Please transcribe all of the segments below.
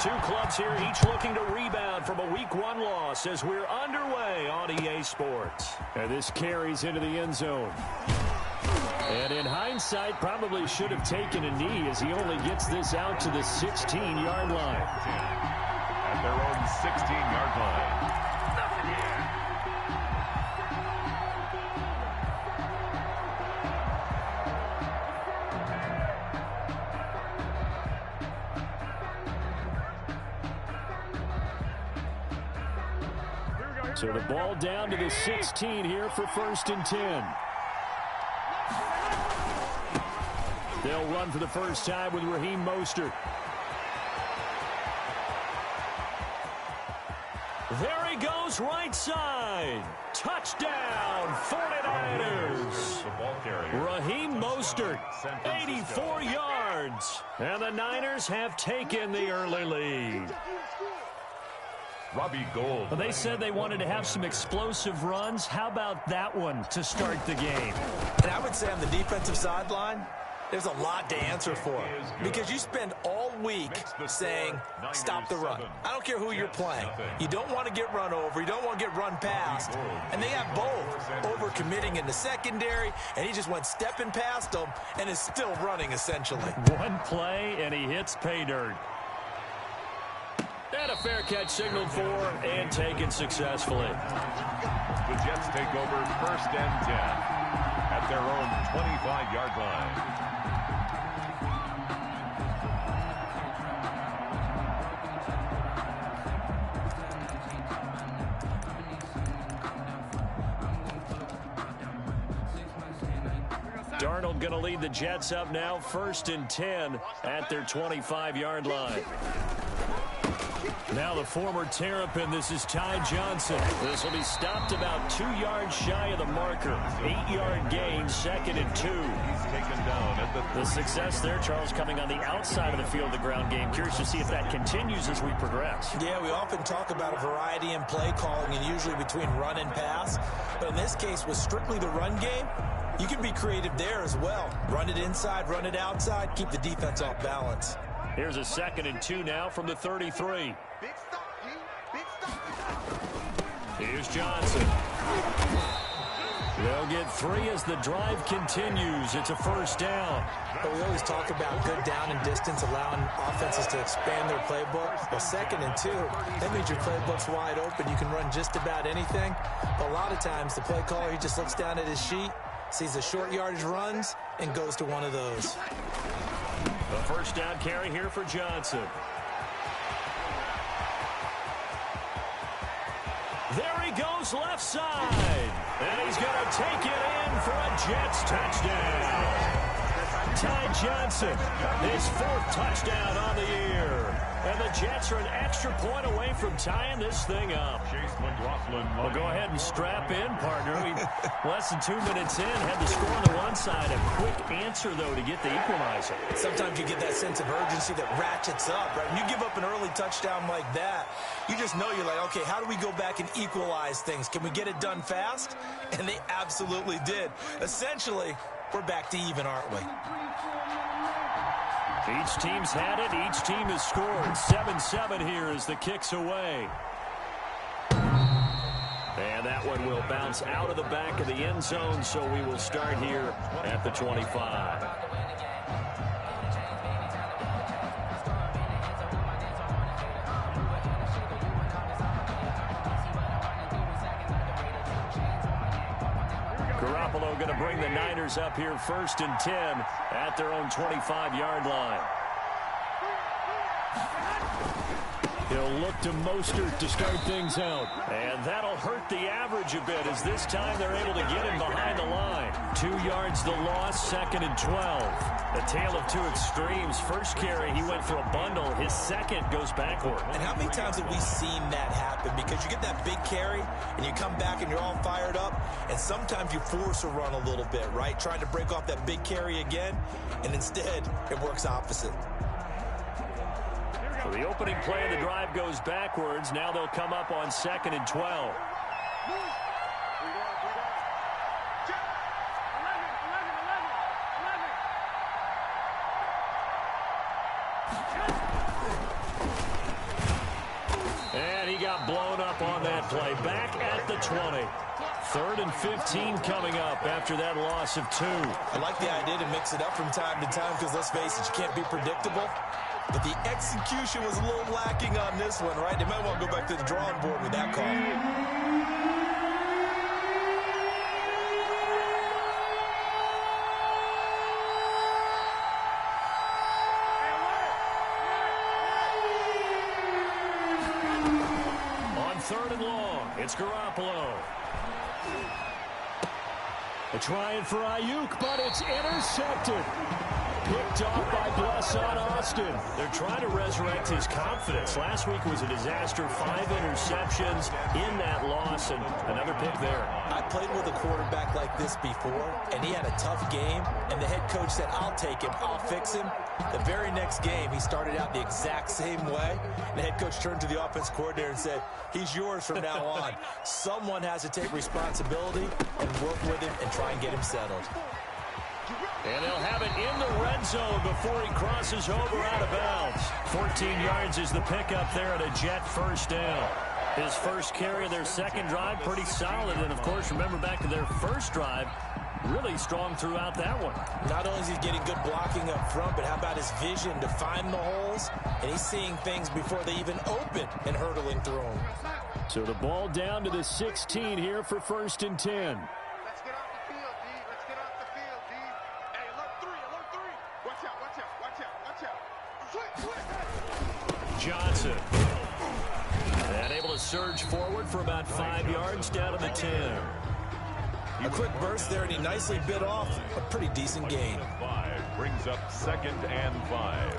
Two clubs here, each looking to rebound from a Week 1 loss as we're underway on EA Sports. And this carries into the end zone. And in hindsight, probably should have taken a knee as he only gets this out to the 16-yard line. At their own 16-yard line. So the ball down to the 16 here for 1st and 10. They'll run for the first time with Raheem Mostert. There he goes, right side. Touchdown, 49ers. Raheem Mostert, 84 yards. And the Niners have taken the early lead. Robbie Gould. Well, they said they wanted to have some explosive runs. How about that one to start the game? And I would say on the defensive sideline, there's a lot to answer for because you spend all week saying, stop the run. I don't care who you're playing. You don't want to get run over. You don't want to get run past. And they have both over-committing in the secondary, and he just went stepping past them and is still running, essentially. One play, and he hits pay dirt. And a fair catch signaled for and taken successfully. The Jets take over 1st and 10 at their own 25-yard line. Darnold going to lead the Jets up now, 1st and 10 at their 25-yard line. Now the former Terrapin, this is Ty Johnson. This will be stopped about 2 yards shy of the marker. 8-yard gain, 2nd and 2. He's taken down at the success there, Charles, coming on the outside of the field, the ground game. Curious to see if that continues as we progress. Yeah, we often talk about a variety in play calling and usually between run and pass. But in this case, with strictly the run game, you can be creative there as well. Run it inside, run it outside, keep the defense off balance. Here's a 2nd and 2 now from the 33. Here's Johnson. They'll get 3 as the drive continues. It's a 1st down. But we always talk about good down and distance, allowing offenses to expand their playbook. Well, 2nd and 2, that means your playbook's wide open. You can run just about anything. But a lot of times, the play caller, he just looks down at his sheet, sees the short yardage runs, and goes to one of those. The 1st down carry here for Johnson. There he goes left side. And he's going to take it in for a Jets touchdown. Ty Johnson, his 4th touchdown on the year. And the Jets are an extra point away from tying this thing up. Well, go ahead and strap in, partner. Less than 2 minutes in, had the score on the one side. A quick answer, though, to get the equalizer. Sometimes you get that sense of urgency that ratchets up, right? When you give up an early touchdown like that, you just know you're like, okay, how do we go back and equalize things? Can we get it done fast? And they absolutely did. Essentially, we're back to even, aren't we? Each team's had it. Each team has scored. 7-7 here as the kick's away. And that one will bounce out of the back of the end zone, so we will start here at the 25. Garoppolo going to bring the Niners up here 1st and 10 at their own 25-yard line. He'll look to Mostert to start things out. And that'll hurt the average a bit as this time they're able to get him behind the line. 2 yards the loss, 2nd and 12. A tale of two extremes. First carry, he went for a bundle. His second goes backward. And how many times have we seen that happen? Because you get that big carry, and you come back and you're all fired up, and sometimes you force a run a little bit, right? Trying to break off that big carry again, and instead it works opposite. So the opening play of the drive goes backwards. Now they'll come up on 2nd and 12. blown up on that play. Back at the 20. 3rd and 15 coming up after that loss of 2. I like the idea to mix it up from time to time because, let's face it, you can't be predictable. But the execution was a little lacking on this one, right? They might want to go back to the drawing board with that call. On 3rd and long, it's Garoppolo. They're trying for Ayuk, but it's intercepted. Picked off by Blesson Austin. They're trying to resurrect his confidence. Last week was a disaster. 5 interceptions in that loss, and another pick there. I played with a quarterback like this before, and he had a tough game, and the head coach said, I'll take him, I'll fix him. The very next game, he started out the exact same way. The head coach turned to the offense coordinator and said, he's yours from now on. Someone has to take responsibility and work with him and try and get him settled. And they'll have it in the red zone before he crosses over out of bounds. 14 yards is the pickup there at a Jet first down. His first carry of their second drive, pretty solid. And, of course, remember back to their first drive, really strong throughout that one. Not only is he getting good blocking up front, but how about his vision to find the holes? And he's seeing things before they even open and hurdling through them. So the ball down to the 16 here for 1st and 10. Johnson. And able to surge forward for about 5 yards down to the 10. A quick burst there, and he nicely bit off a pretty decent gain. 5 brings up 2nd and 5.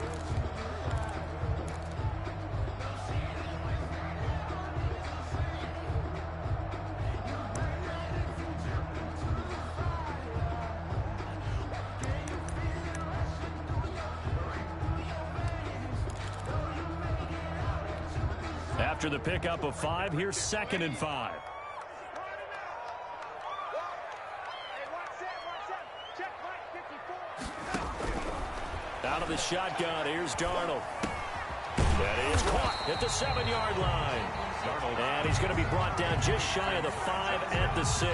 After the pickup of 5, here's 2nd and 5. Out of the shotgun, here's Darnold. That is caught at the 7-yard line. And he's going to be brought down just shy of the 5 at the 6.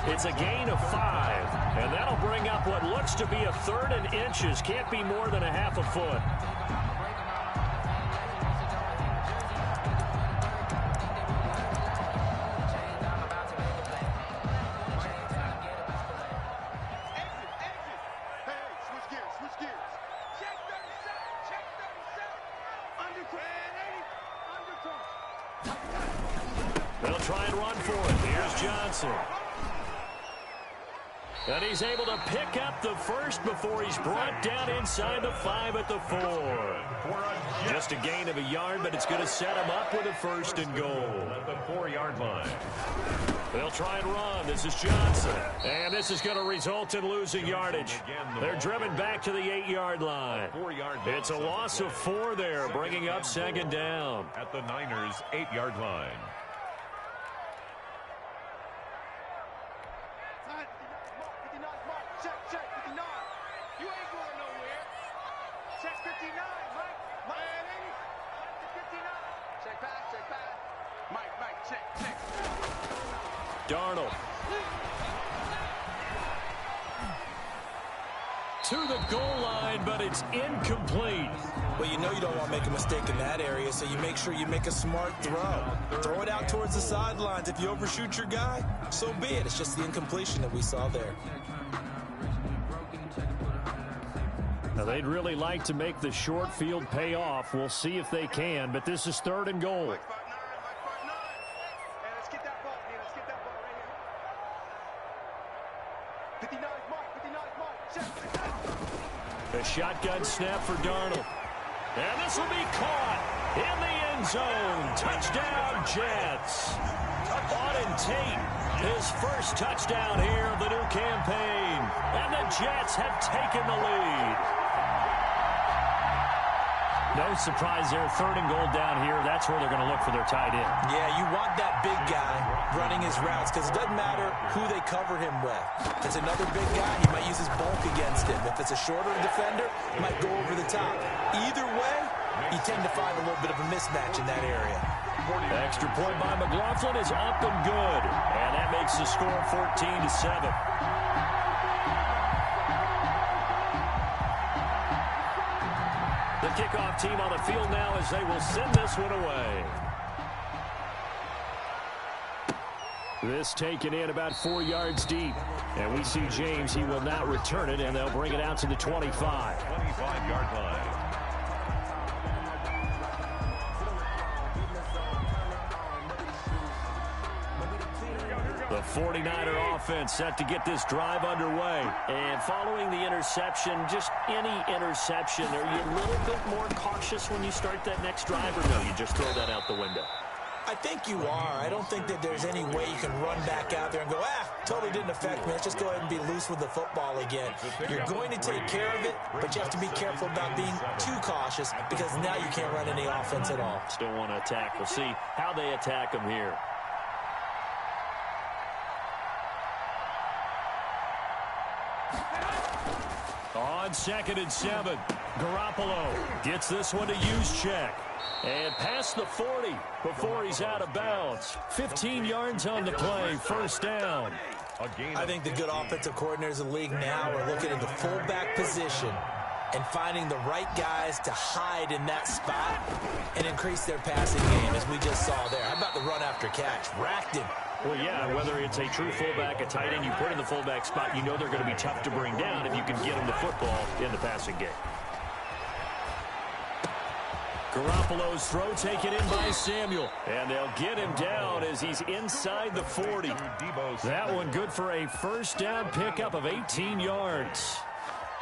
It's a gain of 5. And that'll bring up what looks to be a 3rd and inches. Can't be more than a half a foot. They'll try and run for it. Here's Johnson. And he's able to pick up the first before he's brought down inside the 5 at the 4. Just a gain of a yard, but it's going to set him up with a 1st and goal. At the 4-yard line. They'll try and run. This is Johnson. And this is going to result in losing yardage. They're driven back to the 8-yard line. It's a loss of 4 there, bringing up 2nd down. At the Niners' 8-yard line. Darnold. To the goal line, but it's incomplete. Well, you know you don't want to make a mistake in that area, so you make sure you make a smart throw. Throw it out towards the sidelines. If you overshoot your guy, so be it. It's just the incompletion that we saw there. Now, they'd really like to make the short field pay off. We'll see if they can, but this is 3rd and goal. A shotgun snap for Darnold. And this will be caught in the end zone. Touchdown, Jets. Auden Tate, his first touchdown here of the new campaign. And the Jets have taken the lead. No surprise there. 3rd and goal down here. That's where they're going to look for their tight end. Yeah, you want that big guy running his routes because it doesn't matter who they cover him with. If it's another big guy, he might use his bulk against him. If it's a shorter defender, he might go over the top. Either way, you tend to find a little bit of a mismatch in that area. Extra point by McLaughlin is up and good. And that makes the score 14-7. The kickoff team on the field now as they will send this one away. This taken in about 4 yards deep. And we see James, he will not return it, and they'll bring it out to the 25. 25-yard line. The 49er offense set to get this drive underway. And following the interception, just any interception, are you a little bit more cautious when you start that next drive, or no, you just throw that out the window? I think you are. I don't think that there's any way you can run back out there and go, totally didn't affect me. Let's just go ahead and be loose with the football again. You're going to take care of it, but you have to be careful about being too cautious because now you can't run any offense at all. Still want to attack. We'll see how they attack them here. On 2nd and 7, Garoppolo gets this one to Juszczyk. And past the 40 before he's out of bounds. 15 yards on the play, first down. I think the good offensive coordinators in the league now are looking at the fullback position and finding the right guys to hide in that spot and increase their passing game, as we just saw there. How about the run after catch? Racked him. Well, yeah, whether it's a true fullback, a tight end, you put in the fullback spot, you know they're going to be tough to bring down if you can get them the football in the passing game. Garoppolo's throw taken in by Samuel. And they'll get him down as he's inside the 40. That one good for a first down pickup of 18 yards.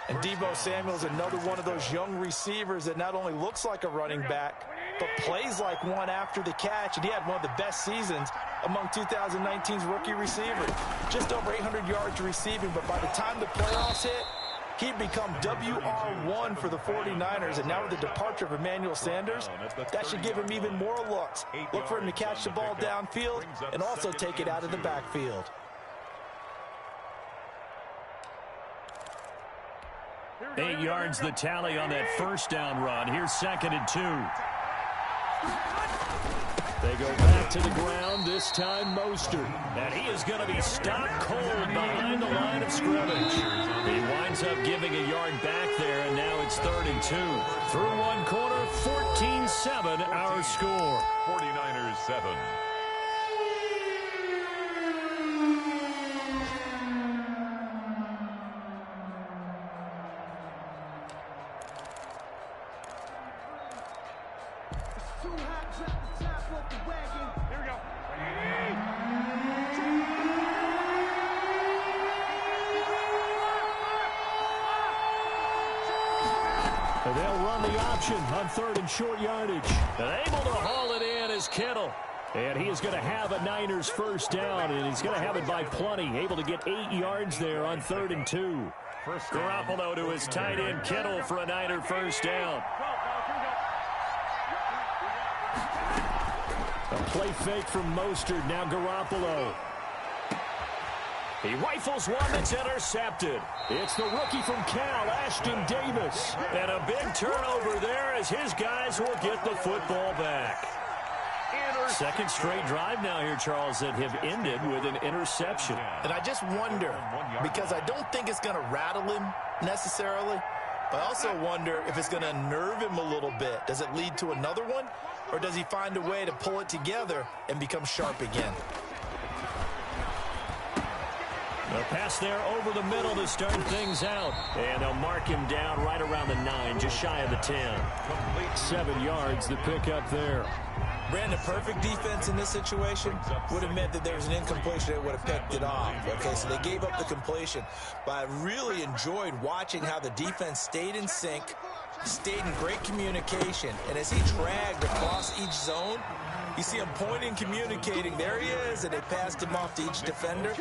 And Deebo Samuel's another one of those young receivers that not only looks like a running back, but plays like one after the catch. And he had one of the best seasons among 2019's rookie receivers. Just over 800 yards receiving, but by the time the playoffs hit, he'd become WR1 for the 49ers, and now with the departure of Emmanuel Sanders, that should give him even more looks. Look for him to catch the ball downfield and also take it out of the backfield. Eight yards the tally on that first down run. Here's 2nd and 2. They go back to the ground, this time Mostert. And he is going to be stopped cold behind the line of scrimmage. He winds up giving a yard back there, and now it's 3rd and 2. Through one quarter, 14-7 our score. 49ers 7. They'll run the option on 3rd and short yardage. And able to haul it in is Kittle. And he is going to have a Niners first down, and he's going to have it by plenty. Able to get 8 yards there on 3rd and 2. Garoppolo to his tight end Kittle for a Niner first down. A play fake from Mostert. Now Garoppolo. He rifles one that's intercepted. It's the rookie from Cal, Ashton Davis. And a big turnover there as his guys will get the football back. Second straight drive now here, Charles, that have ended with an interception. And I just wonder, because I don't think it's going to rattle him necessarily, but I also wonder if it's going to unnerve him a little bit. Does it lead to another one, or does he find a way to pull it together and become sharp again? A pass there over the middle to start things out. And they'll mark him down right around the 9, just shy of the 10. 7 yards, the pickup there. Brandon, perfect defense in this situation would have meant that there was an incompletion that would have picked it off. Okay, so they gave up the completion. But I really enjoyed watching how the defense stayed in sync, stayed in great communication. And as he dragged across each zone, you see him pointing, communicating. There he is, and they passed him off to each defender.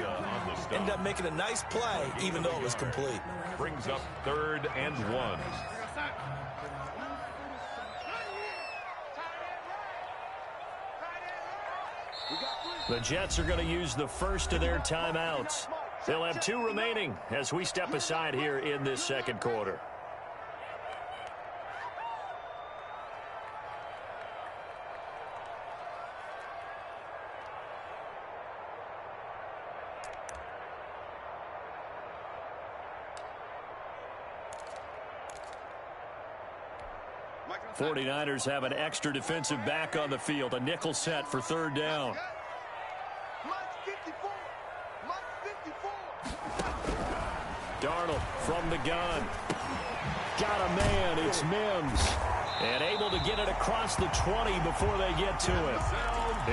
Ended up making a nice play, even though it was complete. Brings up 3rd and 1. The Jets are going to use the first of their timeouts. They'll have 2 remaining as we step aside here in this second quarter. 49ers have an extra defensive back on the field. A nickel set for third down. Darnold from the gun. Got a man. It's Mims. And able to get it across the 20 before they get to him.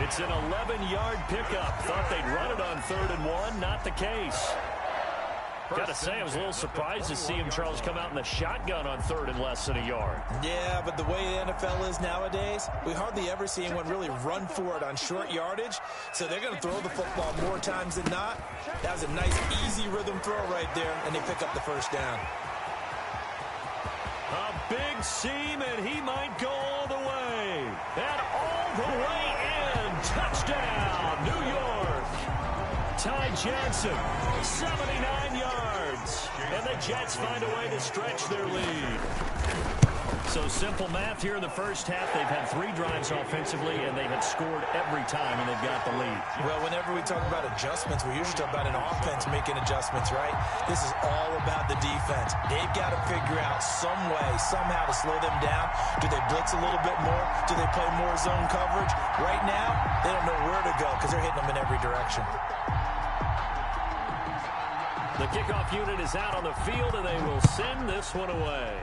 It's an 11-yard pickup. Thought they'd run it on 3rd and 1. Not the case. Got to say, I was a little surprised to see him, Charles, come out in the shotgun on 3rd and less than a yard. Yeah, but the way the NFL is nowadays, we hardly ever see anyone really run for it on short yardage. So they're going to throw the football more times than not. That was a nice, easy rhythm throw right there, and they pick up the first down. A big seam, and he might go all the way. And all the way in. Touchdown, New York. Ty Johnson, 79 yards. And the Jets find a way to stretch their lead. So simple math here in the first half. They've had 3 drives offensively, and they have scored every time, and they've got the lead. Well, whenever we talk about adjustments, we usually talk about an offense making adjustments, right? This is all about the defense. They've got to figure out some way, somehow to slow them down. Do they blitz a little bit more? Do they play more zone coverage? Right now, they don't know where to go because they're hitting them in every direction. The kickoff unit is out on the field, and they will send this one away.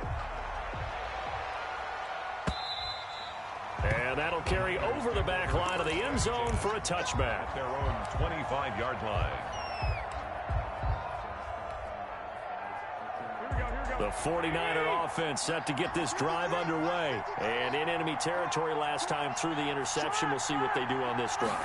And that'll carry over the back line of the end zone for a touchback. Their own 25-yard line. The 49er offense set to get this drive underway. And in enemy territory last time through the interception. We'll see what they do on this drive.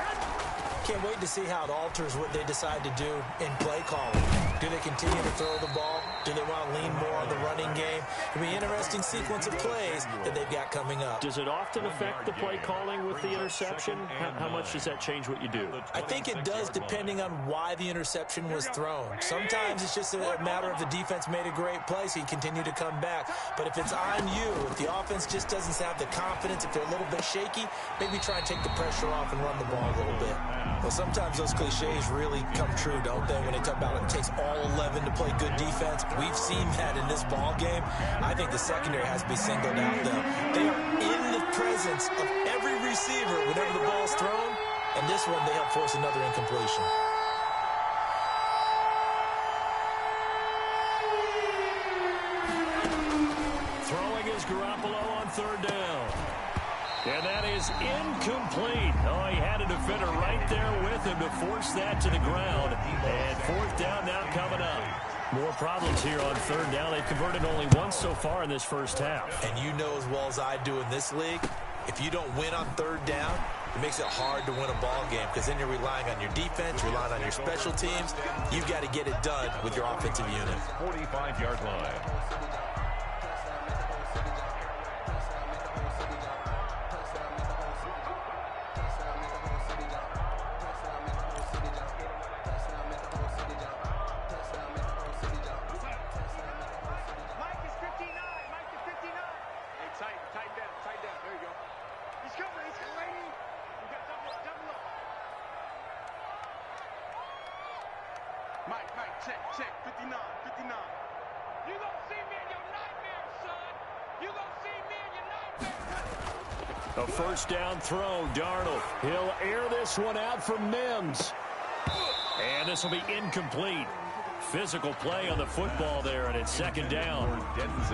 Can't wait to see how it alters what they decide to do in play calling. Do they continue to throw the ball? Do they want to lean more on the running game? It'll be an interesting sequence of plays that they've got coming up. Does it often affect the play calling with the interception? How much does that change what you do? I think it does depending on why the interception was thrown. Sometimes it's just a matter of the defense made a great play, so you continue to come back. But if it's on you, if the offense just doesn't have the confidence, if they're a little bit shaky, maybe try and take the pressure off and run the ball a little bit. Well, sometimes those cliches really come true, don't they? When they talk about it takes all 11 to play good defense. We've seen that in this ball game. I think the secondary has to be singled out, though. They are in the presence of every receiver whenever the ball's thrown. And this one, they help force another incompletion. Throwing is Garoppolo on 3rd down. And that is incomplete. Oh, he had a defender right there with him to force that to the ground. And 4th down now coming up. More problems here on 3rd down. They've converted only once so far in this first half. And you know as well as I do in this league, if you don't win on 3rd down, it makes it hard to win a ball game because then you're relying on your defense, you're relying on your special teams. You've got to get it done with your offensive unit. 45-yard line. Check, 59. You gonna see me in your nightmares, son. You gonna see me in your nightmares. A 1st down throw, Darnold. He'll air this one out for Mims. And this will be incomplete. Physical play on the football there, and it's 2nd down.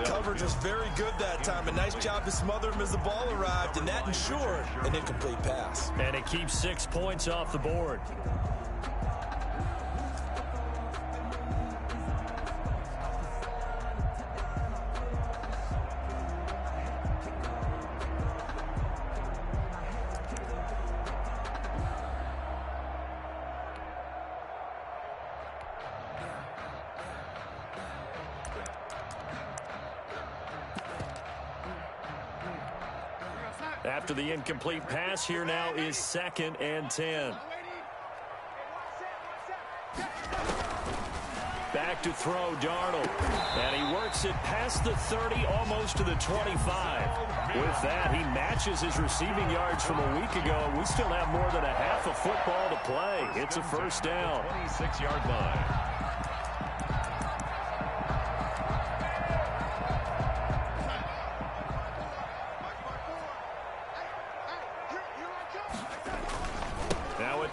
Coverage was very good that time. A nice job to smother him as the ball arrived, and that ensured an incomplete pass. And it keeps 6 points off the board. After the incomplete pass, here now is 2nd and 10. Back to throw, Darnold. And he works it past the 30, almost to the 25. With that, he matches his receiving yards from a week ago. We still have more than a half of football to play. It's a 1st down. 26-yard line.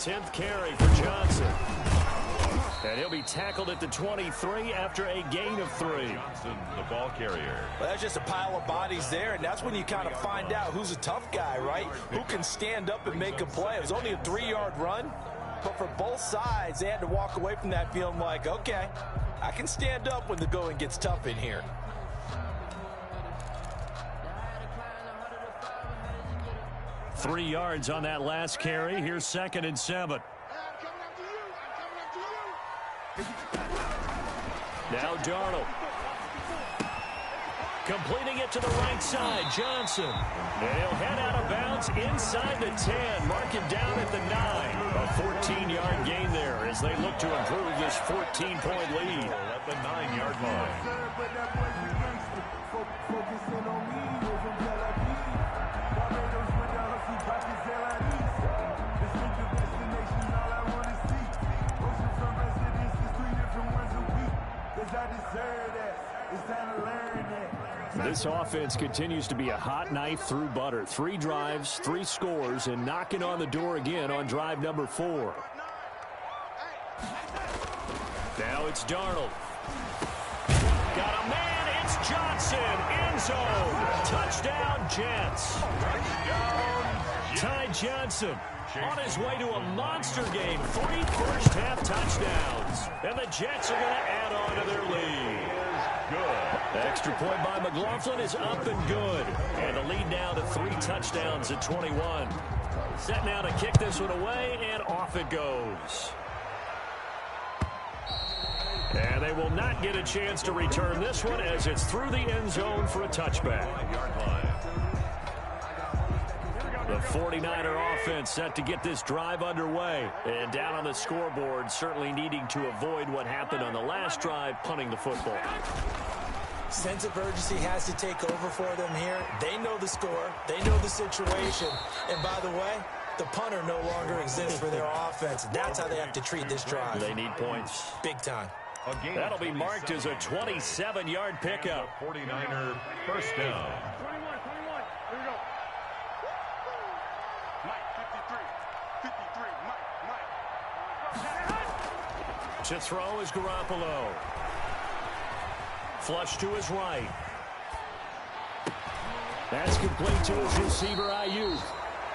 10th carry for Johnson. And he'll be tackled at the 23 after a gain of 3. Johnson, the ball carrier. Well, that's just a pile of bodies there, and that's when you kind of find out who's a tough guy, right? Who can stand up and make a play. It was only a 3-yard run, but for both sides, they had to walk away from that feeling like, okay, I can stand up when the going gets tough in here. Three yards on that last carry. Here's 2nd and 7. Now Darnold. Completing it to the right side, Johnson. And he'll head out of bounds inside the 10. Mark him down at the 9. A 14-yard gain there as they look to improve this 14-point lead. At the 9-yard line. This offense continues to be a hot knife through butter. 3 drives, 3 scores, and knocking on the door again on drive number 4. Now it's Darnold. Got a man. It's Johnson. End zone. Touchdown, Jets. Ty Johnson on his way to a monster game. 3 first-half touchdowns. And the Jets are going to add on to their lead. Good. Extra point by McLaughlin is up and good. And the lead now to 3 touchdowns at 21. Set now to kick this one away, and off it goes. And they will not get a chance to return this one as it's through the end zone for a touchback. The 49er offense set to get this drive underway. And down on the scoreboard, certainly needing to avoid what happened on the last drive, punting the football. Sense of urgency has to take over for them here. They know the score. They know the situation. And by the way, the punter no longer exists for their offense. That's how they have to treat this drive. They need points. Big time. That'll be marked as a 27-yard pickup. 49er first down. 21. Here we go. Mike, 53. Mike. To throw is Garoppolo. Flush to his right. That's complete to his receiver, Ayuk.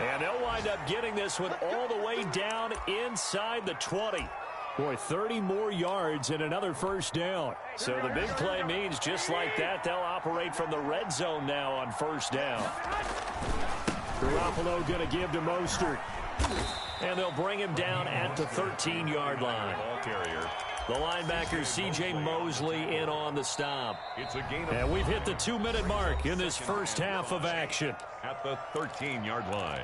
And they'll wind up getting this one all the way down inside the 20. Boy, 30 more yards and another first down. So the big play means just like that, they'll operate from the red zone now on first down. Garoppolo going to give to Mostert. And they'll bring him down at the 13-yard line. Ball carrier. The linebacker, C.J. Mosley, in on the stop. It's a gain. And we've hit the 2-minute mark in this first half of action. At the 13-yard line.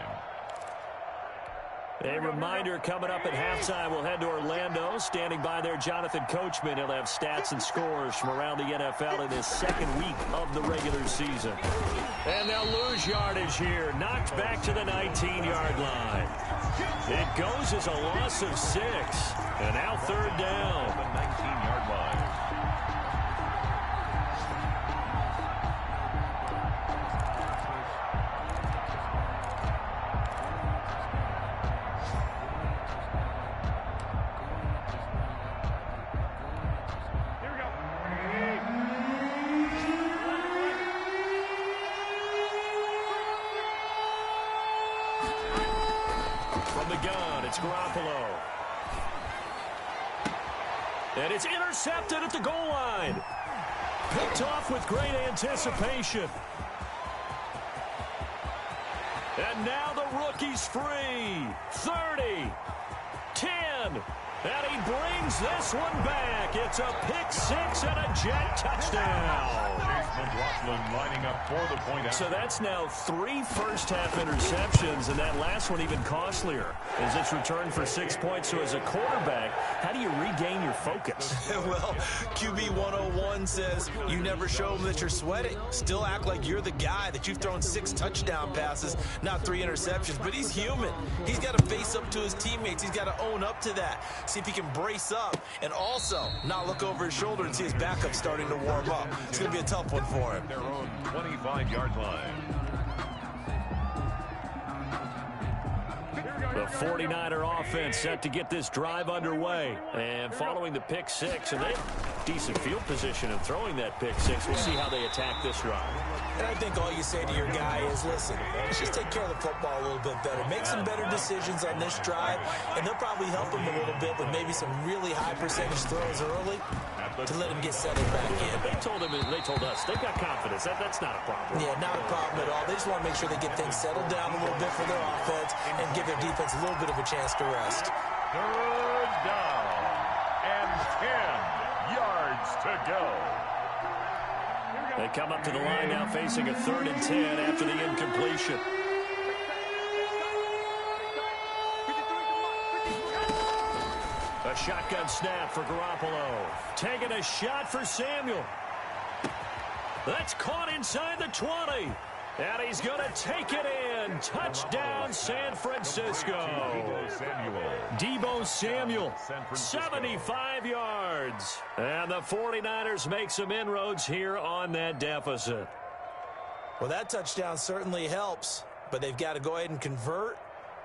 A reminder coming up at halftime, we'll head to Orlando. Standing by there, Jonathan Coachman. He'll have stats and scores from around the NFL in his second week of the regular season. And they'll lose yardage here. Knocked back to the 19-yard line. It goes as a loss of 6. And now third down. The 19-yard line. Garoppolo. And it's intercepted at the goal line. Picked off with great anticipation. And now the rookie's free. 30. 10. And he brings this one back. It's a pick-6 and a Jet touchdown. McLaughlin lining up for the point. So that's now 3 first-half interceptions, and that last one even costlier as it's returned for 6 points. So as a quarterback, how do you regain your focus? Well, QB 101 says you never show them that you're sweating. Still act like you're the guy, that you've thrown 6 touchdown passes, not 3 interceptions. But he's human. He's got to face up to his teammates. He's got to own up to that. See if he can brace up and also not look over his shoulder and see his backup starting to warm up. It's going to be a tough one for him. Their own 25-yard line. The 49er offense set to get this drive underway. And following the pick six, and they have decent field position in throwing that pick six. We'll see how they attack this drive. And I think all you say to your guy is, listen, let's just take care of the football a little bit better. Make some better decisions on this drive, and they'll probably help him a little bit with maybe some really high percentage throws early to let him get settled back in. They told us they've got confidence. That's not a problem. Yeah, not a problem at all. They just want to make sure they get things settled down a little bit for their offense and give their defense a little bit of a chance to rest. Third down and 10 yards to go. They come up to the line now facing a 3rd and 10 after the incompletion. A shotgun snap for Garoppolo. Taking a shot for Samuel. That's caught inside the 20. And he's going to take it in. Touchdown, San Francisco. Deebo Samuel, 75 yards. And the 49ers make some inroads here on that deficit. Well, that touchdown certainly helps, but they've got to go ahead and convert,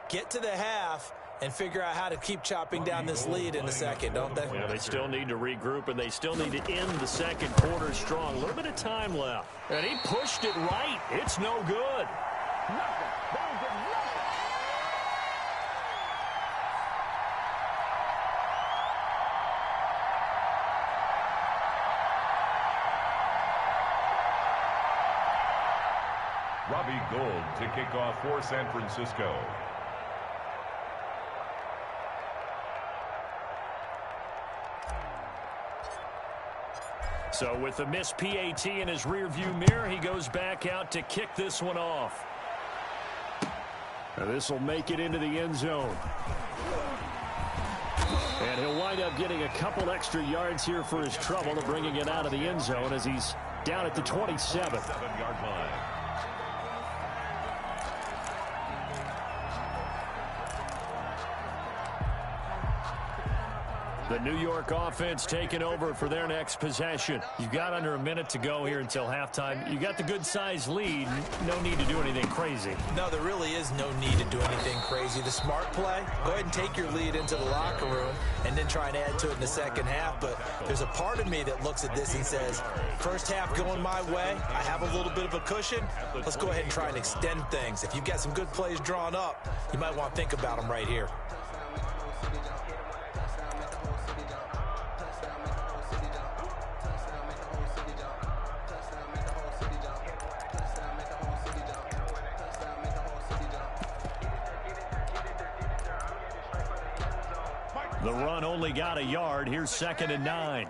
get to the half, and figure out how to keep chopping down this lead in the second, don't they? Yeah, they still need to regroup, and they still need to end the second quarter strong. A little bit of time left. And he pushed it right. It's no good. Robbie Gould to kick off for San Francisco. So with the missed PAT in his rearview mirror, he goes back out to kick this one off. This will make it into the end zone. And he'll wind up getting a couple extra yards here for his trouble of bringing it out of the end zone as he's down at the 27. 7-yard line. The New York offense taking over for their next possession. You've got under a minute to go here until halftime. You got the good-sized lead. No need to do anything crazy. No, there really is no need to do anything crazy. The smart play, go ahead and take your lead into the locker room and then try and add to it in the second half. But there's a part of me that looks at this and says, first half going my way, I have a little bit of a cushion. Let's go ahead and try and extend things. If you've got some good plays drawn up, you might want to think about them right here. The run only got a yard. Here's 2nd and 9.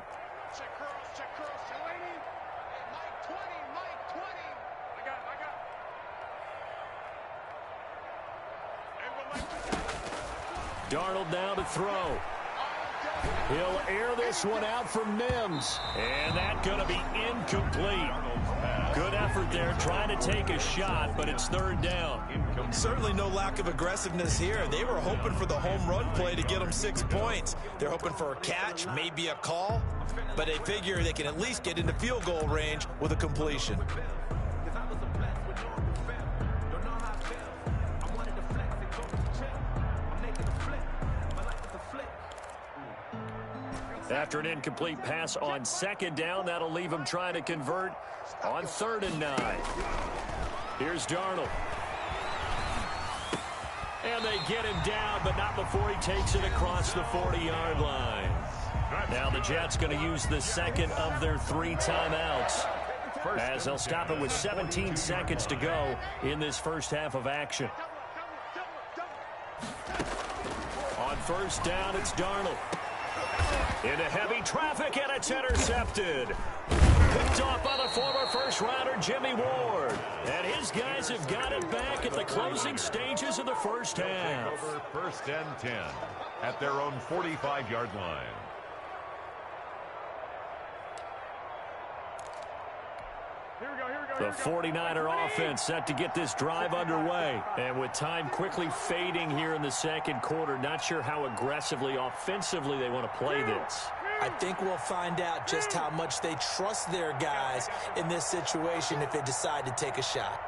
Darnold now to throw. He'll air this one out for Mims. And that's going to be incomplete. Good effort there trying to take a shot, but it's 3rd down. Certainly no lack of aggressiveness here. They were hoping for the home run play to get them 6 points. They're hoping for a catch, maybe a call, but they figure they can at least get into field goal range with a completion. After an incomplete pass on 2nd down, that'll leave him trying to convert on 3rd and 9. Here's Darnold. And they get him down, but not before he takes it across the 40-yard line. Now the Jets going to use the second of their 3 timeouts, as they'll stop it with 17 seconds to go in this first half of action. On 1st down, it's Darnold. Into heavy traffic, and it's intercepted. Picked off by the former first-rounder Jimmy Ward. And his guys have got it back at the closing stages of the first half. Over 1st and 10 at their own 45-yard line. The 49er offense set to get this drive underway. And with time quickly fading here in the second quarter, not sure how aggressively, offensively they want to play this. I think we'll find out just how much they trust their guys in this situation if they decide to take a shot.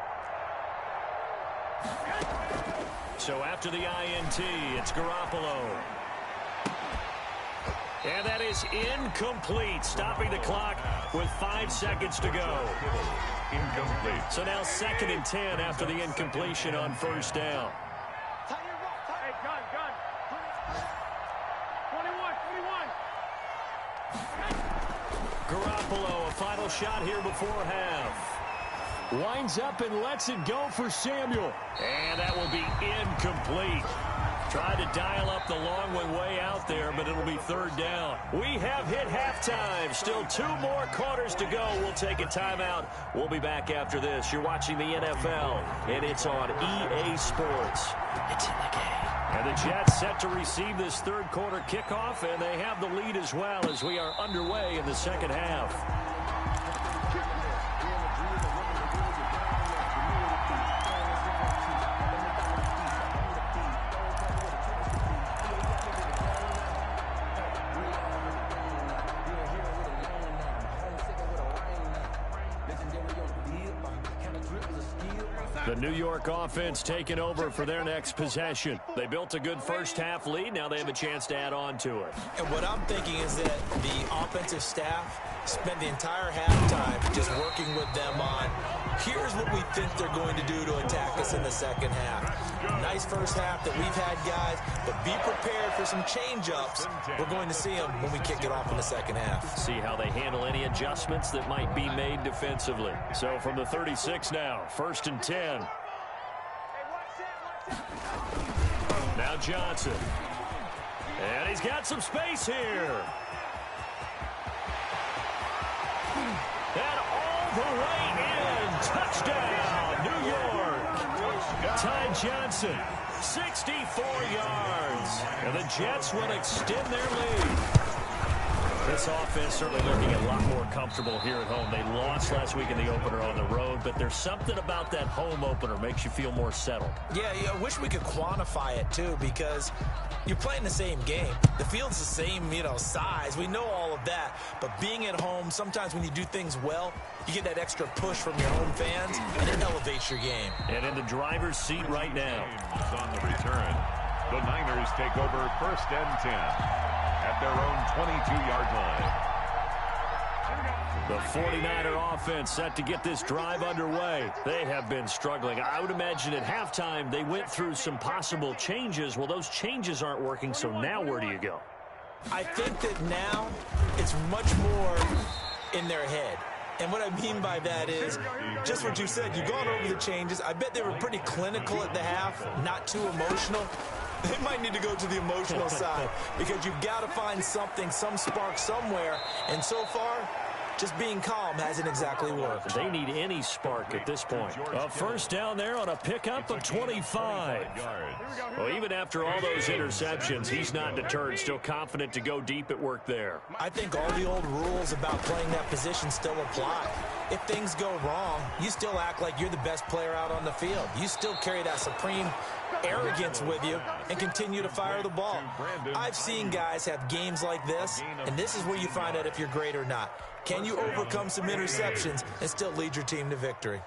So after the INT, it's Garoppolo. And that is incomplete, stopping the clock with 5 seconds to go. Incomplete. So now 2nd and 10 after the incompletion on first down. Hey, gun. 21. Garoppolo, a final shot here before half. Winds up and lets it go for Samuel. And that will be incomplete. Tried to dial up the long one way out there, but it'll be 3rd down. We have hit halftime. Still 2 more quarters to go. We'll take a timeout. We'll be back after this. You're watching the NFL, and it's on EA Sports. It's in the game. And the Jets set to receive this 3rd quarter kickoff, and they have the lead as well as we are underway in the 2nd half. The New York offense taking over for their next possession. They built a good first-half lead. Now they have a chance to add on to it. And what I'm thinking is that the offensive staff spent the entire halftime just working with them on, here's what we think they're going to do to attack us in the 2nd half. Nice first half that we've had, guys, but be prepared for some change-ups. We're going to see them when we kick it off in the 2nd half. See how they handle any adjustments that might be made defensively. So from the 36 now, 1st and 10. Now Johnson. And he's got some space here. And all the way in. Touchdown, New York. Ty Johnson, 64 yards. And the Jets will extend their lead. This offense certainly looking a lot more comfortable here at home. They lost last week in the opener on the road, but there's something about that home opener makes you feel more settled. Yeah, I wish we could quantify it, too, because you're playing the same game. The field's the same, size. We know all of that. But being at home, sometimes when you do things well, you get that extra push from your home fans, and it elevates your game. And in the driver's seat right now. On the return, the Niners take over 1st and 10. At their own 22-yard line. The 49er offense set to get this drive underway. They have been struggling. I would imagine at halftime they went through some possible changes. Well, those changes aren't working, so now where do you go? I think that now it's much more in their head. And what I mean by that is, just what you said, you've gone over the changes. I bet they were pretty clinical at the half, not too emotional. They might need to go to the emotional side because you've got to find something, some spark somewhere. And so far, just being calm hasn't exactly worked. They need any spark at this point. A 1st down there on a pickup of 25. Well, even after all those interceptions, he's not deterred, still confident to go deep at work there. I think all the old rules about playing that position still apply. If things go wrong, you still act like you're the best player out on the field. You still carry that supreme arrogance with you and continue to fire the ball. I've seen guys have games like this, and this is where you find out if you're great or not. Can you overcome some interceptions and still lead your team to victory?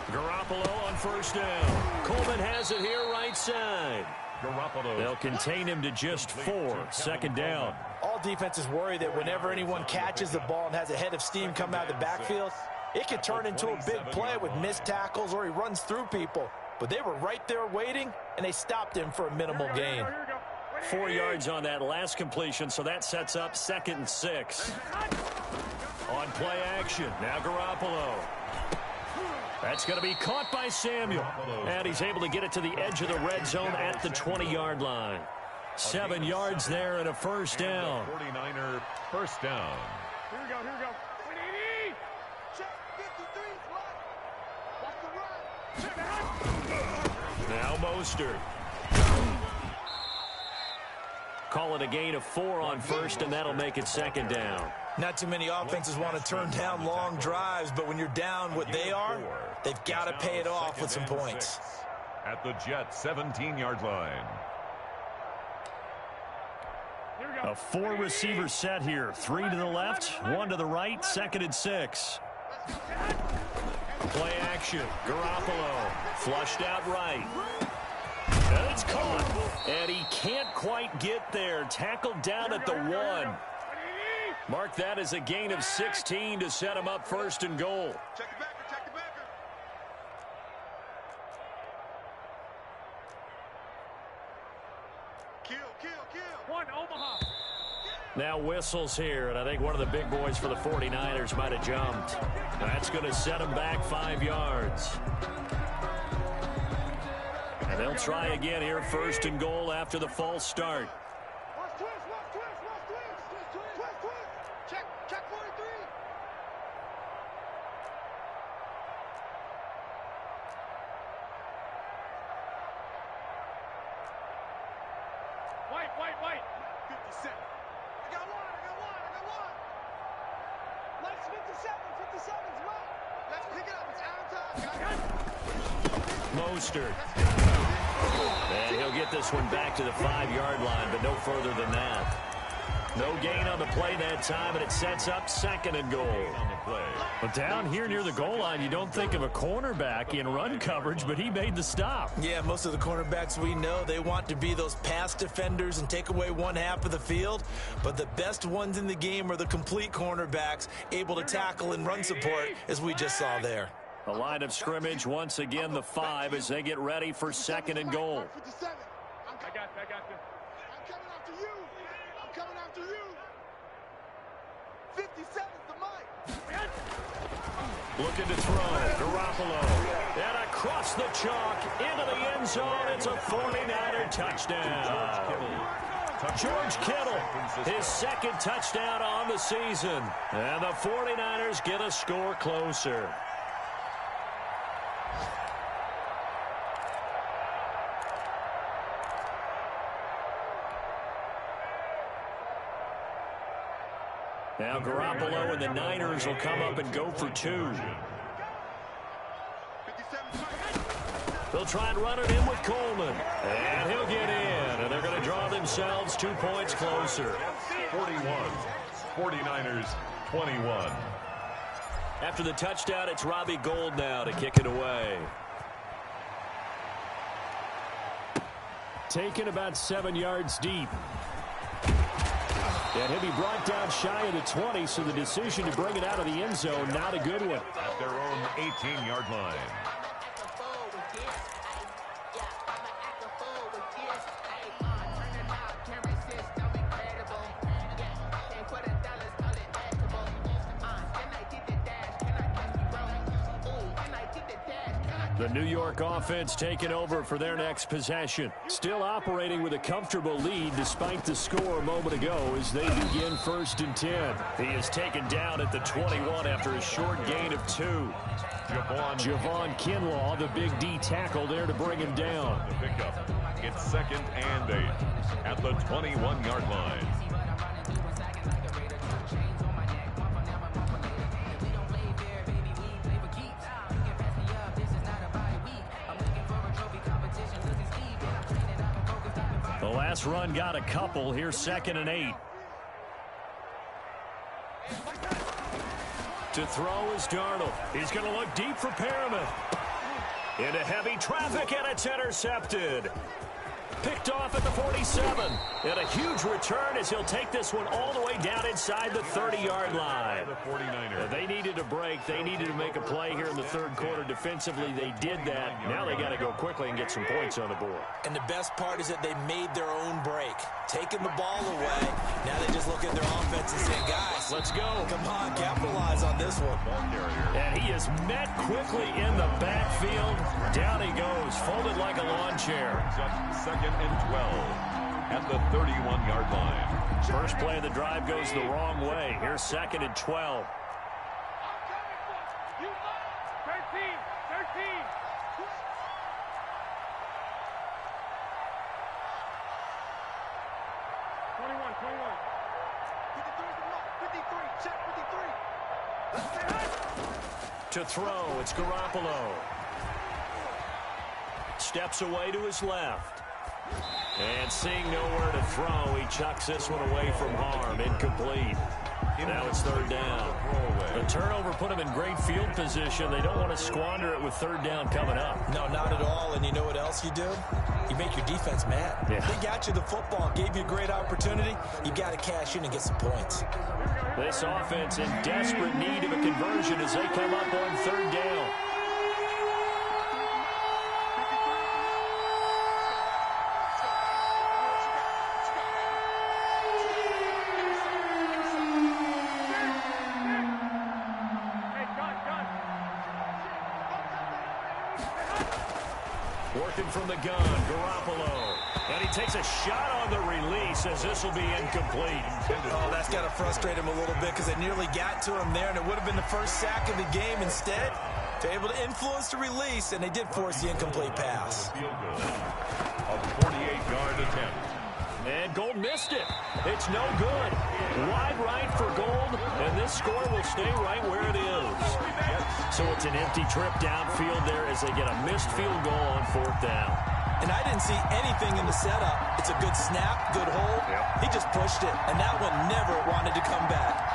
Garoppolo on 1st down. Coleman has it here right side. Garoppolo. They'll contain him to just 4. 2nd down. All defenses worry that whenever anyone catches the ball and has a head of steam come out of the backfield, it could turn into a big play with missed tackles or he runs through people. But they were right there waiting, and they stopped him for a minimal gain. 4 yards on that last completion, so that sets up 2nd and 6. On play action, now Garoppolo. That's going to be caught by Samuel. And he's able to get it to the edge of the red zone at the 20-yard line. 7 yards there and a 1st down. 49er 1st down. Here we go. Check 53, watch the run. Now Mostert. Call it a gain of 4 on 1st, and that'll make it 2nd down. Not too many offenses want to turn down long drives, but when you're down what they are, they've got to pay it off with some points. At the Jets' 17-yard line. A 4-receiver set here. 3 to the left, 1 to the right, 2nd and 6. Play action. Garoppolo flushed out right. And it's caught. And he can't quite get there. Tackled down at the 1. Mark that as a gain of 16 to set him up 1st and goal. Check the backer, check the backer. Kill. One, Omaha. Now whistles here, and I think one of the big boys for the 49ers might have jumped. That's going to set him back 5 yards. And they'll try again here, 1st and goal after the false start. Check 43. Wait. 57. I got one. Let's 57. 57's right. Let's pick it up. It's Aaron time. Mostert. And he'll get this one back to the 5-yard line, but no further than that. No gain on the play that time, and it sets up 2nd and goal. But down here near the goal line, you don't think of a cornerback in run coverage, but he made the stop. Yeah, most of the cornerbacks we know, they want to be those pass defenders and take away one half of the field. But the best ones in the game are the complete cornerbacks, able to tackle and run support, as we just saw there. The line of scrimmage, once again, the 5 as they get ready for 2nd and goal. I got this. I'm coming after you. 57's the mic. Looking to throw. Garoppolo. And across the chalk into the end zone. It's a 49er touchdown. George Kittle, his 2nd touchdown on the season. And the 49ers get a score closer. Now Garoppolo and the Niners will come up and go for 2. They'll try and run it in with Coleman. And he'll get in. And they're going to draw themselves 2 points closer. 41. 49ers 21. After the touchdown, it's Robbie Gould now to kick it away. Taken about 7 yards deep. And he'll be brought down shy of the 20, so the decision to bring it out of the end zone, not a good one. At their own 18-yard line. The New York offense taking over for their next possession. Still operating with a comfortable lead despite the score a moment ago as they begin 1st and 10. He is taken down at the 21 after a short gain of 2. Javon Kinlaw, the big D tackle there to bring him down. The pickup. It's 2nd and 8 at the 21-yard line. The last run got a couple. Here's 2nd and 8. To throw is Darnold. He's going to look deep for Perriman. Into heavy traffic, and it's intercepted. Picked off at the 47. And a huge return as he'll take this one all the way down inside the 30-yard line. The 49ers. They needed a break. They needed to make a play here in the 3rd quarter. Defensively, they did that. Now they got to go quickly and get some points on the board. And the best part is that they made their own break. Taking the ball away. Now they just look at their offense and say, guys, let's go. Come on, capitalize on this one. And he is met quickly in the backfield. Down he goes, folded like a lawn chair. 2nd and 12 at the 31-yard line. First play of the drive goes the wrong way. Here's 2nd and 12. 53, check 53. To throw, it's Garoppolo. Steps away to his left. And seeing nowhere to throw, he chucks this one away from harm. Incomplete. Now it's 3rd down. The turnover put them in great field position. They don't want to squander it with third down coming up. No, not at all. And you know what else you do? You make your defense mad. Yeah. They got you the football, gave you a great opportunity. You got to cash in and get some points. This offense in desperate need of a conversion as they come up on third down. Working from the gun, Garoppolo. And he takes a shot on the release as this will be incomplete. Oh, that's got to frustrate him a little bit because they nearly got to him there, and it would have been the first sack of the game. Instead, they're able to influence the release, and they did force the incomplete pass. A 48-yard attempt. And Gold missed it. It's no good. Wide right for Gold, and this score will stay right where it is. So it's an empty trip downfield there as they get a missed field goal on fourth down. And I didn't see anything in the setup. It's a good snap, good hold. He just pushed it, and that one never wanted to come back.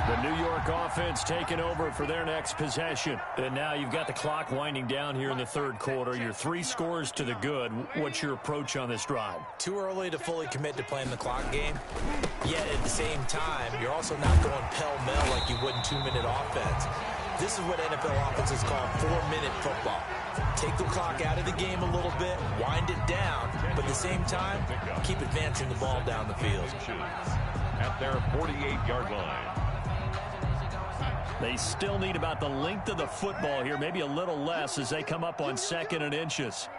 The New York offense taking over for their next possession. And now you've got the clock winding down here in the third quarter. You're 3 scores to the good. What's your approach on this drive? Too early to fully commit to playing the clock game. Yet at the same time, you're also not going pell-mell like you would in 2-minute offense. This is what NFL offenses call 4-minute football. Take the clock out of the game a little bit, wind it down, but at the same time, keep advancing the ball down the field. At their 48-yard line. They still need about the length of the football here, maybe a little less as they come up on 2nd and inches.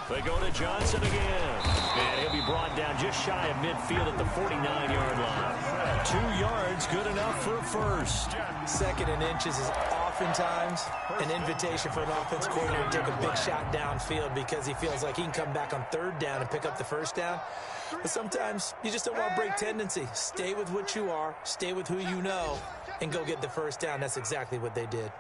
They go to Johnson again. And he'll be brought down just shy of midfield at the 49-yard line. 2 yards, good enough for a first. 2nd and inches is oftentimes an invitation for an offense coordinator to take a big shot downfield because he feels like he can come back on 3rd down and pick up the first down. But sometimes you just don't want to break tendency. Stay with what you are, stay with who you know, and go get the first down. That's exactly what they did.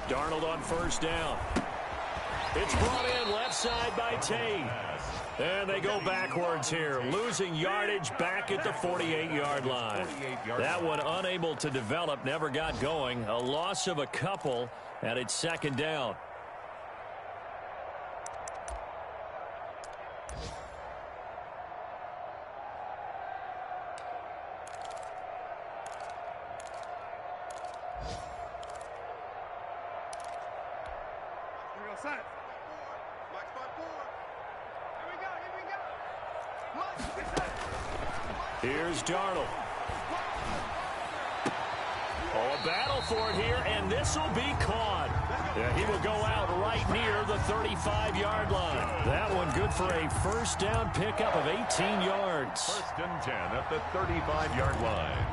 Darnold on first down. It's brought in left side by Tate. And they go backwards here, losing yardage back at the 48-yard line. That one unable to develop, never got going. A loss of a couple, and it's 2nd down. Here's Darnold. Oh, a battle for it here, and this will be caught. Yeah, he will go out right near the 35-yard line. That one good for a first down pickup of 18 yards. 1st and 10 at the 35-yard line.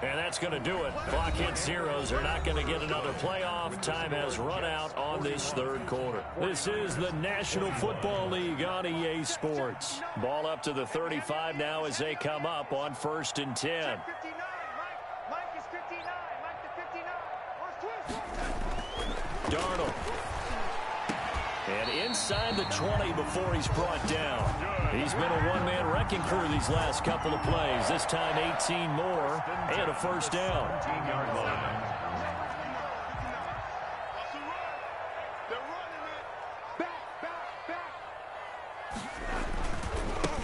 And that's going to do it. Clock hits zeros. They're not going to get another playoff. Time has run out on this third quarter. This is the National Football League on EA Sports. Ball up to the 35 now as they come up on 1st and 10. Darnold. And inside the 20 before he's brought down. He's been a one-man wrecking crew these last couple of plays. This time 18 more and a first down.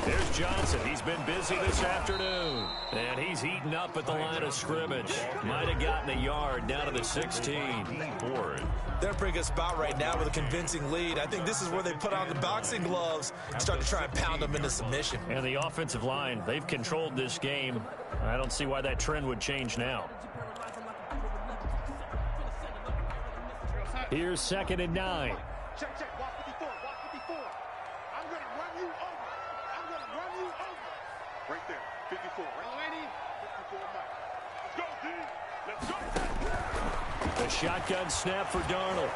There's Johnson. He's been busy this afternoon. And he's heating up at the line of scrimmage. Might have gotten a yard down to the 16. They're in a pretty good spot right now with a convincing lead. I think this is where they put on the boxing gloves and start to try and pound them into submission. And the offensive line, they've controlled this game. I don't see why that trend would change now. Here's 2nd and 9. Check, check. Walk 54. Walk 54. I'm going to run you over. I'm going to run you over. Right there. 54. Right, lady. 54, Mike. Let's go, D. The shotgun snap for Darnold.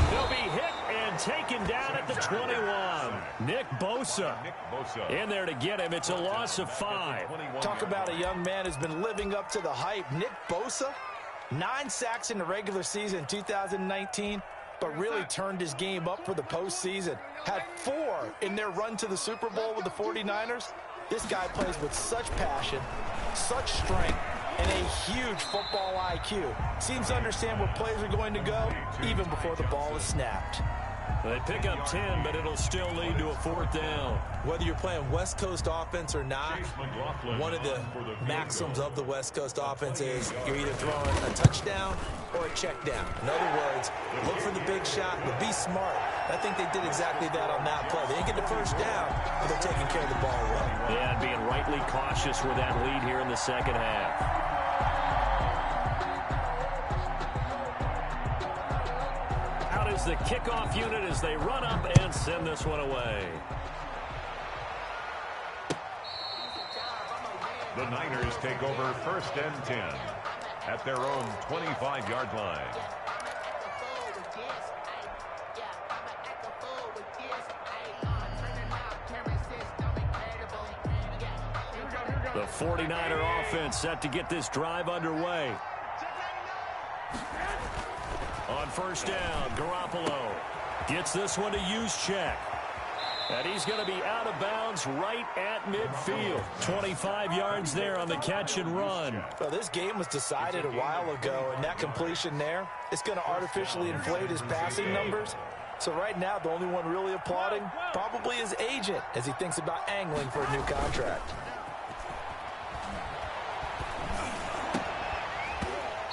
They'll be hit and taken down at the 21. Nick Bosa in there to get him. It's a loss of 5. Talk about a young man who's been living up to the hype. Nick Bosa, 9 sacks in the regular season in 2019, but really turned his game up for the postseason. Had 4 in their run to the Super Bowl with the 49ers. This guy plays with such passion, such strength, and a huge football IQ. Seems to understand where plays are going to go even before the ball is snapped. They pick up 10, but it'll still lead to a 4th down. Whether you're playing West Coast offense or not, one of the maxims of the West Coast offense is you're either throwing a touchdown or a check down. In other words, look for the big shot, but be smart. I think they did exactly that on that play. They didn't get the first down, but they're taking care of the ball well. Yeah, and being rightly cautious with that lead here in the second half. Out is the kickoff unit as they run up and send this one away. The Niners take over 1st and 10 at their own 25-yard line. The 49er offense set to get this drive underway. On 1st down, Garoppolo gets this one to Juszczyk. And he's going to be out of bounds right at midfield. 25 yards there on the catch and run. Well, this game was decided a while ago, and that completion there is going to artificially inflate his passing numbers. So right now, the only one really applauding probably his agent as he thinks about angling for a new contract.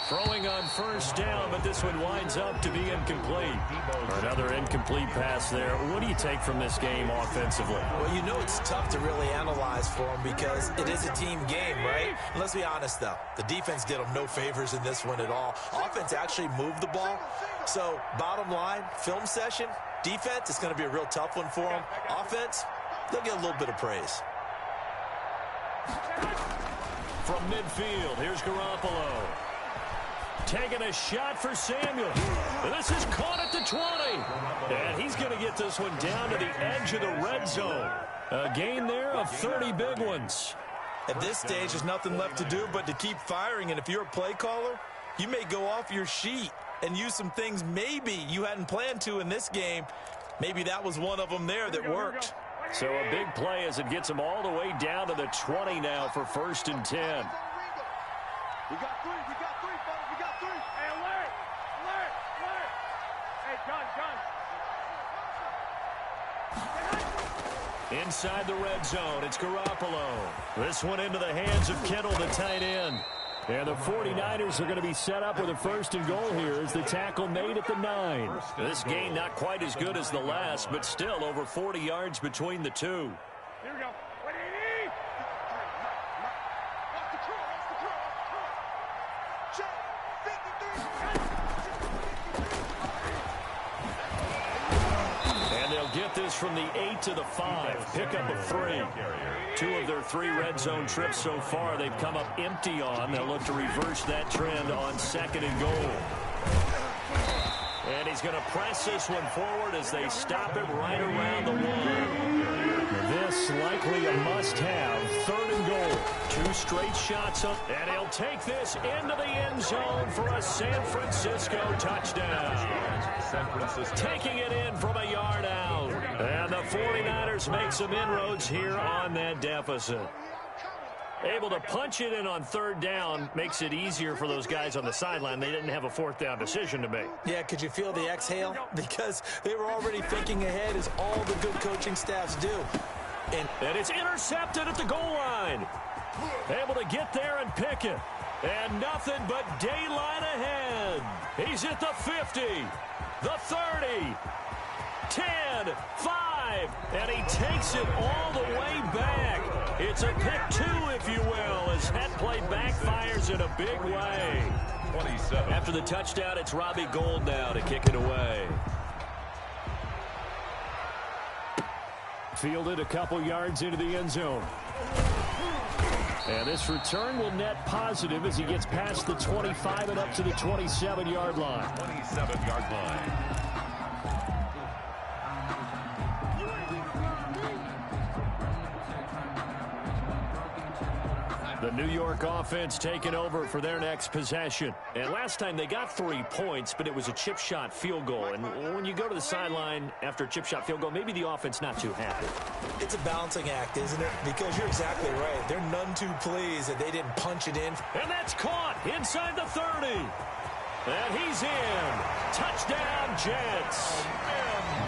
Throwing on 1st down, but this one winds up to be incomplete. Another incomplete pass there. What do you take from this game offensively? Well, you know it's tough to really analyze for them because it is a team game, right? And let's be honest, though. The defense did them no favors in this one at all. Offense actually moved the ball. So, bottom line, film session, defense, it's going to be a real tough one for them. Offense, they'll get a little bit of praise. From midfield, here's Garoppolo. Taking a shot for Samuel. And this is caught at the 20. And he's going to get this one down to the edge of the red zone. A gain there of 30 big ones. At this stage, there's nothing left to do but to keep firing. And if you're a play caller, you may go off your sheet and use some things maybe you hadn't planned to in this game. Maybe that was one of them there that worked. So a big play as it gets them all the way down to the 20 now for 1st and 10. We got 3, fellas, we got 3. Hey, alert! Hey, gun! Inside the red zone, it's Garoppolo. This one into the hands of Kittle, the tight end. And the 49ers are going to be set up with a 1st and goal here as the tackle made at the 9. This gain not quite as good as the last, but still over 40 yards between the two. Here we go. What do you need? Off the control. Check. 53. And they'll get this from the 8 to the 5. Pick up of 3. 2 of their 3 red zone trips so far they've come up empty on. They'll look to reverse that trend on 2nd and goal. And he's going to press this one forward as they stop it right around the 1. This likely a must-have. 3rd and goal. 2 straight shots up. And he'll take this into the end zone for a San Francisco touchdown. Taking it in from a yard out. And the 49ers make some inroads here on that deficit. Able to punch it in on 3rd down makes it easier for those guys on the sideline. They didn't have a 4th down decision to make. Yeah, could you feel the exhale? Because they were already thinking ahead, as all the good coaching staffs do. And it's intercepted at the goal line. Able to get there and pick it. And nothing but daylight ahead. He's at the 50, the 30, 10, 5, and he takes it all the way back. It's a pick 2, if you will, as that play backfires in a big way. 27. After the touchdown, it's Robbie Gould now to kick it away. Fielded a couple yards into the end zone. And this return will net positive as he gets past the 25 and up to the 27-yard line. 27-yard line. The New York offense taking over for their next possession. And last time they got 3 points, but it was a chip shot field goal. And when you go to the sideline after a chip shot field goal, maybe the offense not too happy. It's a balancing act, isn't it? Because you're exactly right. They're none too pleased that they didn't punch it in. And that's caught inside the 30. And he's in. Touchdown, Jets.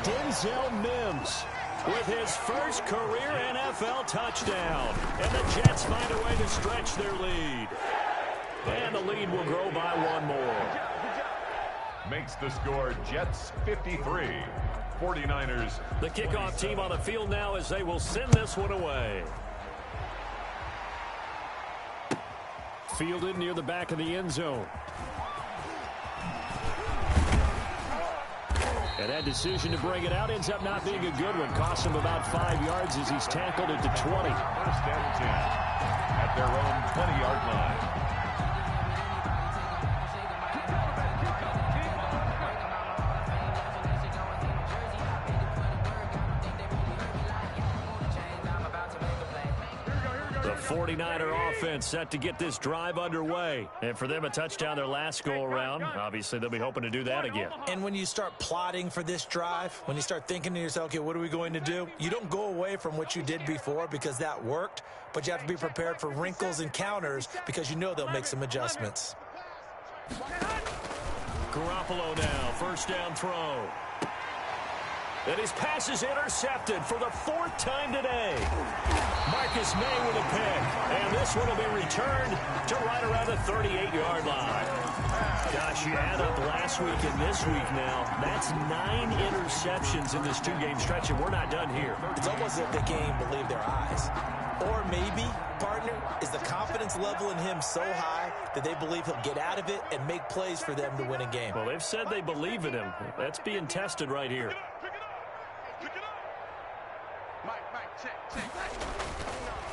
Denzel Mims with his first career NFL touchdown. And the Jets find a way to stretch their lead. And the lead will grow by 1 more. Makes the score Jets 53. 49ers. The kickoff team on the field now as they will send this one away. Fielded near the back of the end zone. And that decision to bring it out ends up not being a good one. Costs him about 5 yards as he's tackled at the 20. First and 10 at their own 20-yard line. The 49er offense set to get this drive underway. And for them, a touchdown their last go-around. Obviously, they'll be hoping to do that again. And when you start plotting for this drive, when you start thinking to yourself, okay, what are we going to do? You don't go away from what you did before because that worked, but you have to be prepared for wrinkles and counters because you know they'll make some adjustments. Garoppolo now, first down throw. And his pass is intercepted for the 4th time today. Marcus May with a pick. And this one will be returned to right around the 38-yard line. Gosh, you add up last week and this week now. That's 9 interceptions in this 2-game stretch, and we're not done here. It's almost as if they can't even believe their eyes. Or maybe, partner, is the confidence level in him so high that they believe he'll get out of it and make plays for them to win a game. Well, they've said they believe in him. That's being tested right here.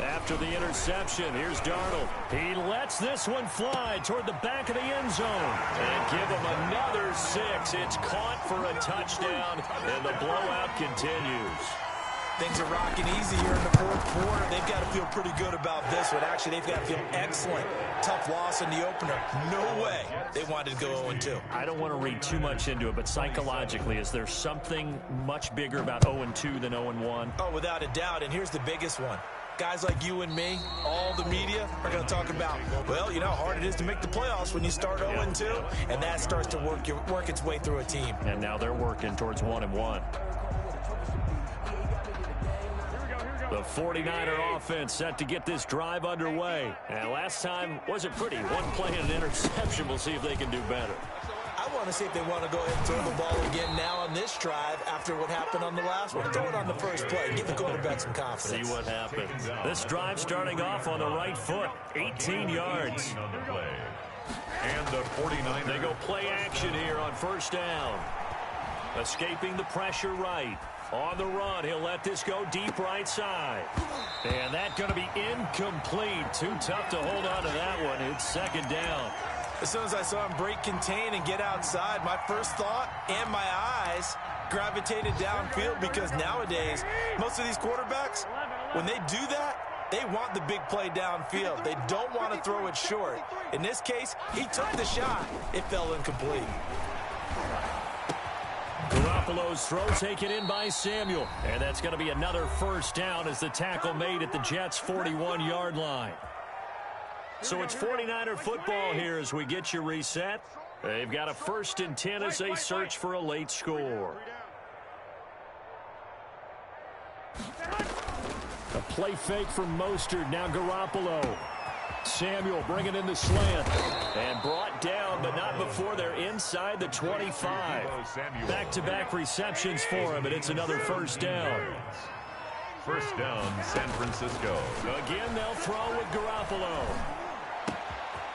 After the interception, here's Darnold. He lets this one fly toward the back of the end zone. And give him another 6. It's caught for a touchdown, and the blowout continues. Things are rocking easy here in the 4th quarter. They've got to feel pretty good about this one. Actually, they've got to feel excellent. Tough loss in the opener. No way they wanted to go 0-2. I don't want to read too much into it, but psychologically, is there something much bigger about 0-2 than 0-1? Oh, without a doubt, and here's the biggest one. Guys like you and me, all the media, are going to talk about, well, you know how hard it is to make the playoffs when you start 0-2, and that starts to work its way through a team. And now they're working towards 1-1. The 49er offense set to get this drive underway. And last time wasn't pretty. One play and an interception. We'll see if they can do better. I want to see if they want to go ahead and throw the ball again now on this drive after what happened on the last one. Throw it on the first play. Give the quarterback some confidence. See what happens. This drive starting off on the right foot. 18 yards. And the 49ers. They go play action here on first down. Escaping the pressure right. On the run, he'll let this go deep right side. And that's going to be incomplete. Too tough to hold on to that one. It's 2nd down. As soon as I saw him break contain and get outside, my first thought and my eyes gravitated downfield because nowadays, most of these quarterbacks, when they do that, they want the big play downfield. They don't want to throw it short. In this case, he took the shot. It fell incomplete. Garoppolo's throw taken in by Samuel. And that's going to be another first down as the tackle made at the Jets' 41-yard line. So it's 49er football here as we get you reset. They've got a 1st and 10 as they search for a late score. A play fake from Mostert. Now Garoppolo. Samuel bringing in the slant. And brought down, but not before they're inside the 25. Back-to-back receptions for him, and it's another first down. First down, San Francisco. Again, they'll throw with Garoppolo.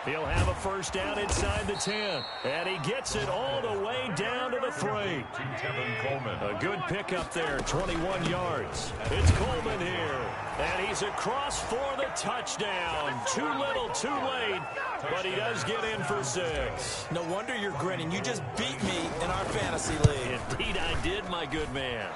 He'll have a first down inside the 10. And he gets it all the way down to the 3. Tevin Coleman. A good pickup there, 21 yards. It's Coleman here. And he's across for the touchdown. Too little, too late. But he does get in for 6. No wonder you're grinning. You just beat me in our fantasy league. Indeed I did, my good man.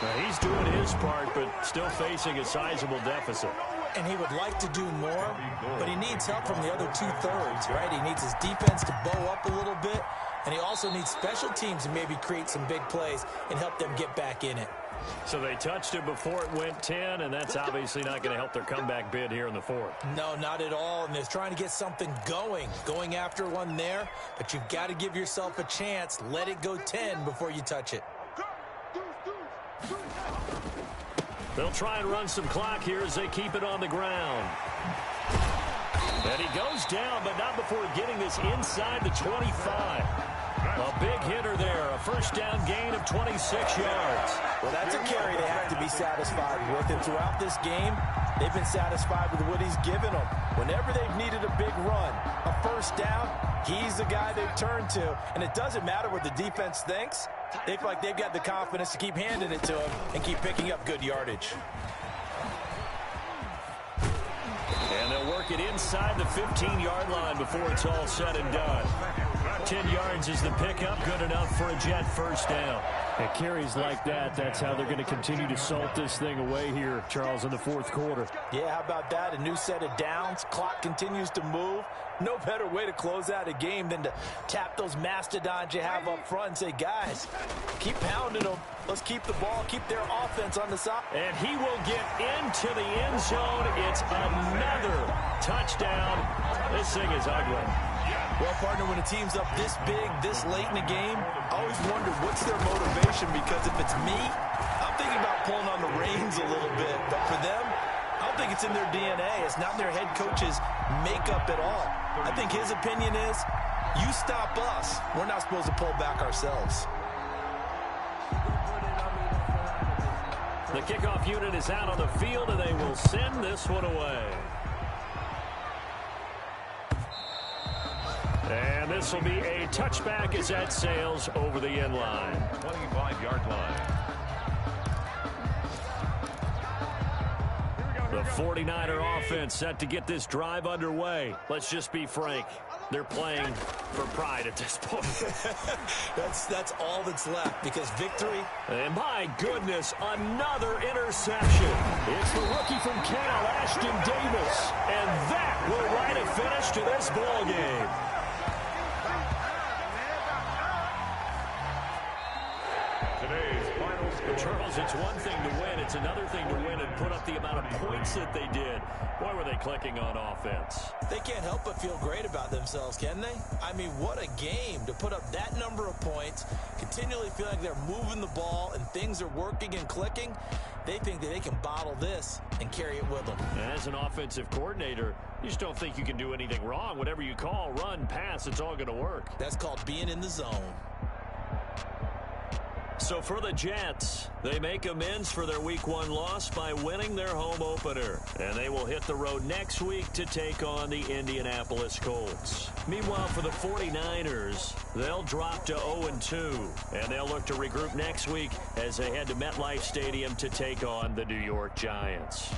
Now, he's doing his part, but still facing a sizable deficit. And he would like to do more, but he needs help from the other 2/3, right? He needs his defense to bow up a little bit, and he also needs special teams to maybe create some big plays and help them get back in it. So they touched it before it went 10, and that's obviously not going to help their comeback bid here in the 4th. No, not at all, and they're trying to get something going after one there, but you've got to give yourself a chance. Let it go 10 before you touch it. They'll try and run some clock here as they keep it on the ground. And he goes down, but not before getting this inside the 25. A big hitter there, a first down gain of 26 yards. Well, that's a carry they have to be satisfied with, and throughout this game, they've been satisfied with what he's given them. Whenever they've needed a big run, a first down, he's the guy they've turned to, and it doesn't matter what the defense thinks. They feel like they've got the confidence to keep handing it to him and keep picking up good yardage. And they'll work it inside the 15-yard line before it's all said and done. 10 yards is the pickup, good enough for a Jet first down. At carries like that, that's how they're going to continue to salt this thing away here, Charles, in the 4th quarter. Yeah, how about that? A new set of downs. Clock continues to move. No better way to close out a game than to tap those mastodons you have up front and say, guys, keep pounding them. Let's keep the ball, keep their offense on the side. And he will get into the end zone. It's another touchdown. This thing is ugly. Well, partner, when a team's up this big, this late in the game, I always wonder what's their motivation, because if it's me, I'm thinking about pulling on the reins a little bit. But for them, I don't think it's in their DNA. It's not in their head coach's makeup at all. I think his opinion is, you stop us, we're not supposed to pull back ourselves. The kickoff unit is out on the field, and they will send this one away. And this will be a touchback as that sails over the end line. 25-yard line. The 49er offense set to get this drive underway. Let's just be frank. They're playing for pride at this point. That's all that's left, because victory. And my goodness, another interception. It's the rookie from Cal, Ashton Davis. And that will write a finish to this ball game. Charles, it's one thing to win. It's another thing to win and put up the amount of points that they did. Boy, were they clicking on offense. They can't help but feel great about themselves, can they? I mean, what a game to put up that number of points, continually feel like they're moving the ball and things are working and clicking. They think that they can bottle this and carry it with them. And as an offensive coordinator, you just don't think you can do anything wrong. Whatever you call, run, pass, it's all going to work. That's called being in the zone. So for the Jets, they make amends for their Week 1 loss by winning their home opener. And they will hit the road next week to take on the Indianapolis Colts. Meanwhile, for the 49ers, they'll drop to 0-2. And they'll look to regroup next week as they head to MetLife Stadium to take on the New York Giants.